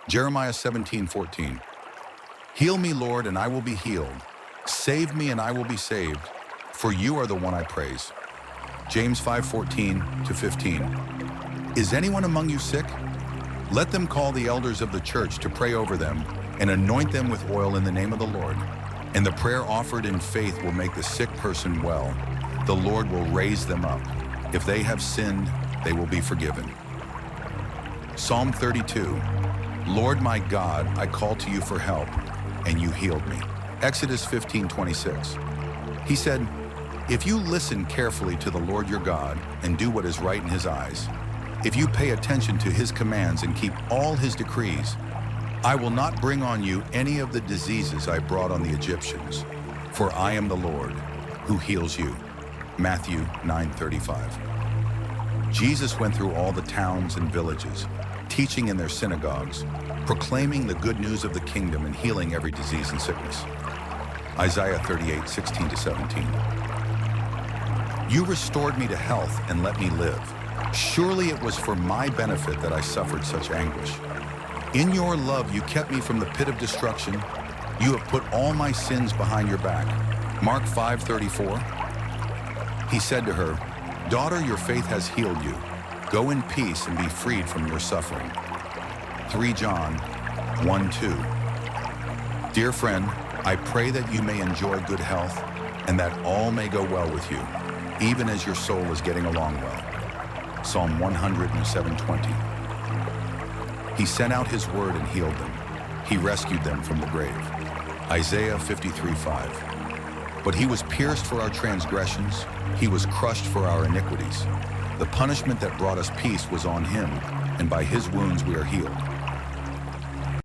Jeremiah 17:14. Heal me, Lord, and I will be healed. Save me, and I will be saved, for you are the one I praise. James 5:14-15. Is anyone among you sick? Let them call the elders of the church to pray over them and anoint them with oil in the name of the Lord. And the prayer offered in faith will make the sick person well. The Lord will raise them up. If they have sinned, they will be forgiven. Psalm 32. Lord my God, I called to you for help, and you healed me. Exodus 15:26. He said, if you listen carefully to the Lord your God and do what is right in his eyes, if you pay attention to his commands and keep all his decrees, I will not bring on you any of the diseases I brought on the Egyptians, for I am the Lord who heals you. Matthew 9:35. Jesus went through all the towns and villages, teaching in their synagogues, proclaiming the good news of the kingdom and healing every disease and sickness. Isaiah 38:16-17. You restored me to health and let me live. Surely it was for my benefit that I suffered such anguish. In your love you kept me from the pit of destruction. You have put all my sins behind your back. Mark 5:34. He said to her, daughter, your faith has healed you. Go in peace and be freed from your suffering. 3 John 1:2. Dear friend, I pray that you may enjoy good health and that all may go well with you, even as your soul is getting along well. Psalm 107:20. He sent out his word and healed them. He rescued them from the grave. Isaiah 53:5. But he was pierced for our transgressions. He was crushed for our iniquities. The punishment that brought us peace was on him, and by his wounds we are healed.